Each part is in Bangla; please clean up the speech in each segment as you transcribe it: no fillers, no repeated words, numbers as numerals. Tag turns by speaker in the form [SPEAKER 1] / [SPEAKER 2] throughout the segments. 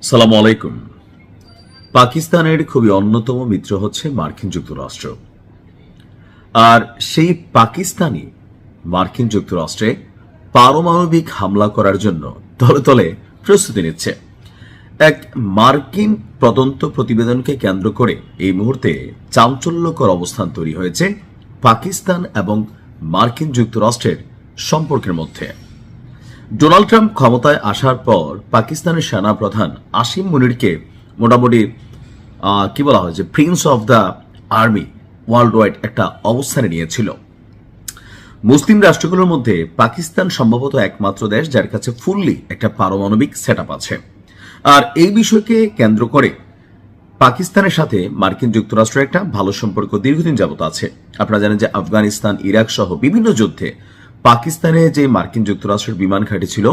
[SPEAKER 1] সালামু আলাইকুম। পাকিস্তানের খুবই অন্যতম মিত্র হচ্ছে মার্কিন যুক্তরাষ্ট্র। আর সেই পাকিস্তানি মার্কিন যুক্তরাষ্ট্রে পারমাণবিক হামলা করার জন্য তলে তলে প্রস্তুতি নিচ্ছে। এক মার্কিন তদন্ত প্রতিবেদনকে কেন্দ্র করে এই মুহূর্তে চাঞ্চল্যকর অবস্থান তৈরি হয়েছে পাকিস্তান এবং মার্কিন যুক্তরাষ্ট্রের সম্পর্কের মধ্যে। ডোনাল্ড ট্রাম্প ক্ষমতায় আসার পর পাকিস্তানের সেনা প্রধান আসিম মুনিরকে মোটামুটি কি বলা হয় যে Prince of the army world wide একটা অবস্থানে নিয়েছিল। মুসলিম রাষ্ট্রগুলোর মধ্যে পাকিস্তান সম্ভবত একমাত্র দেশ যার কাছে ফুললি একটা পারমাণবিক সেটআপ আছে। আর এই বিষয়কে কেন্দ্র করে পাকিস্তানের সাথে মার্কিন যুক্তরাষ্ট্রের একটা ভালো সম্পর্ক দীর্ঘদিন যাবত আছে। আপনারা জানেন যে আফগানিস্তান, ইরাক সহ বিভিন্ন যুদ্ধে পাকিস্তানে যে মার্কিন যুক্তরাষ্ট্রের বিমান ঘাঁটি ছিল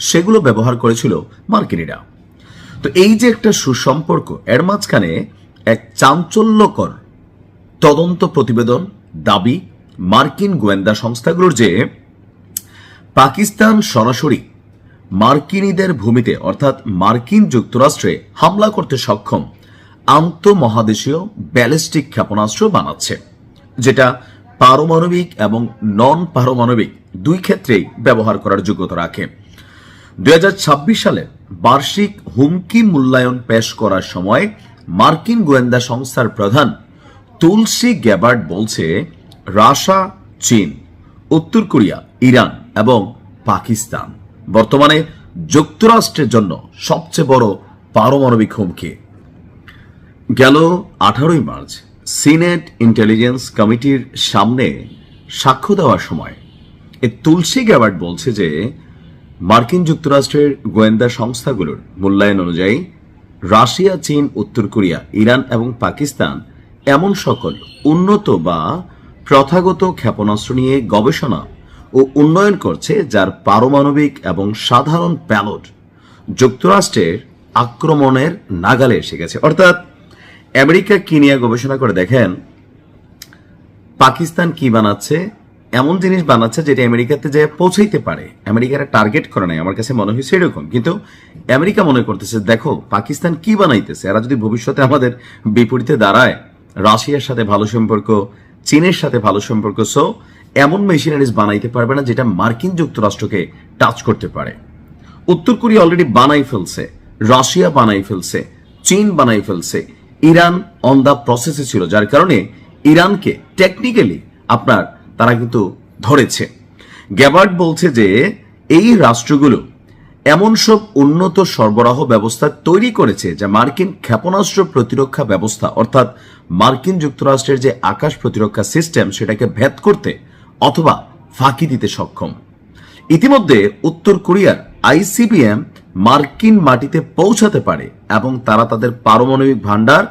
[SPEAKER 1] সেগুলো ব্যবহার করেছিল মার্কিনীরা। তো এই যে একটা সুসম্পর্ক, এর মাঝখানে এক চাঞ্চল্যকর তদন্ত প্রতিবেদন দাবি মার্কিন গোয়েন্দা সংস্থাগুলোর যে পাকিস্তান সরাসরি মার্কিনীদের ভূমিতে অর্থাৎ মার্কিন যুক্তরাষ্ট্রে হামলা করতে সক্ষম আন্তঃমহাদেশীয় ব্যালিস্টিক ক্ষেপণাস্ত্র বানাচ্ছে, যেটা পারমাণবিক এবং নন পারমাণবিক দুই ক্ষেত্রেই ব্যবহার করার যোগ্যতা রাখে। 2026 সালে বার্ষিক হুমকি মূল্যায়ন পেশ করার সময় মার্কিন গোয়েন্দা সংস্থার প্রধান তুলসী গ্যাবার্ড বলছে, রাশিয়া, চীন, উত্তর কোরিয়া, ইরান এবং পাকিস্তান বর্তমানে যুক্তরাষ্ট্রের জন্য সবচেয়ে বড় পারমাণবিক হুমকি। গেল 18 মার্চ সিনেট ইন্টেলিজেন্স কমিটির সামনে সাক্ষ্য দেওয়ার সময় তুলসী গ্যাবার্ড বলছে যে মার্কিন যুক্তরাষ্ট্রের গোয়েন্দা সংস্থাগুলোর মূল্যায়ন অনুযায়ী রাশিয়া, চীন, উত্তর কোরিয়া, ইরান এবং পাকিস্তান এমন সকল উন্নত বা প্রথাগত ক্ষেপণাস্ত্র নিয়ে গবেষণা ও উন্নয়ন করছে যার পারমাণবিক এবং সাধারণ প্যালোড যুক্তরাষ্ট্রের আক্রমণের নাগালে এসে গেছে। অর্থাৎ আমেরিকা কি নিয়ে গবেষণা করে দেখেন পাকিস্তান কি বানাচ্ছে, এমন জিনিস বানাচ্ছে যেটা আমেরিকাতে যে পৌঁছাইতে পারে। আমেরিকার টার্গেট করে নাই, আমার কাছে মনে হয়েছে এরকম। কিন্তু আমেরিকা মনে করতেছে দেখো পাকিস্তান কি বানাইতেছে, এরা যদি ভবিষ্যতে আমাদের বিপরীতে দাঁড়ায়, রাশিয়ার সাথে ভালো সম্পর্ক, চীনের সাথে ভালো সম্পর্ক, সো এমন মেশিনারিজ বানাইতে পারবে না যেটা মার্কিন যুক্তরাষ্ট্রকে টাচ করতে পারে। উত্তর কোরিয়া অলরেডি বানাই ফেলছে, রাশিয়া বানাই ফেলছে, চীন বানাই ফেলছে, ইরান অন দা প্রসেসে ছিল, যার কারণে ইরানকে টেকনিক্যালি তারা কিন্তু ধরেছে। গ্যাবার্ড বলছে যে এই রাষ্ট্রগুলো এমন সব উন্নত সরবরাহ ব্যবস্থা তৈরি করেছে যা মার্কিন ক্ষেপণাস্ত্র প্রতিরক্ষা ব্যবস্থা অর্থাৎ মার্কিন যুক্তরাষ্ট্রের যে আকাশ প্রতিরক্ষা সিস্টেম সেটাকে ভেদ করতে অথবা ফাঁকি দিতে সক্ষম। ইতিমধ্যে উত্তর কোরিয়ার আইসিবিএম মার্কিন মাটিতে পৌঁছাতে পারে এবং তারা তাদের পারমাণবিক ভান্ডার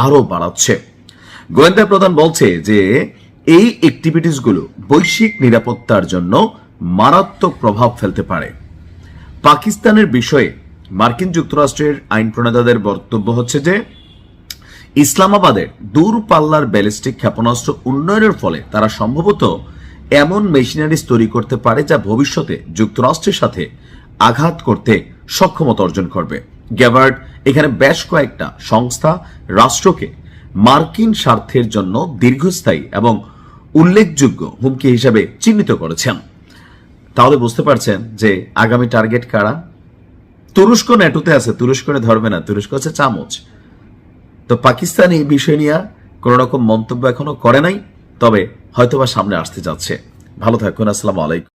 [SPEAKER 1] আরো বাড়াচ্ছে। গোয়েন্দা প্রধান বলছে যে এই অ্যাক্টিভিটিসগুলো বৈশ্বিক নিরাপত্তার জন্য মারাত্মক প্রভাব ফেলতে পারে। পাকিস্তানের বিষয়ে মার্কিন যুক্তরাষ্ট্রের আইন প্রণেতাদের বক্তব্য হচ্ছে যে ইসলামাবাদের দূরপাল্লার ব্যালিস্টিক ক্ষেপণাস্ত্র উন্নয়নের ফলে তারা সম্ভবত এমন মেশিনারিজ তৈরি করতে পারে যা ভবিষ্যতে যুক্তরাষ্ট্রের সাথে আঘাত করতে সক্ষমতা অর্জন করবে। গ্যাবার্ড এখানে বেশ কয়েকটা সংস্থা রাষ্ট্রকে মার্কিন স্বার্থের জন্য দীর্ঘস্থায়ী এবং উল্লেখযোগ্য হুমকি হিসাবে চিহ্নিত করেছেন। তাহলে বুঝতে পারছেন যে আগামী টার্গেট কারা। তুরস্ক ন্যাটোতে আছে, তুরস্করে ধরবে না, তুরস্ক হচ্ছে চামচ। তো পাকিস্তান এই বিষয় নিয়ে কোন রকম মন্তব্য এখনো করে নাই, তবে হয়তোবা সামনে আসতে যাচ্ছে। ভালো থাকুন, আসসালামু আলাইকুম।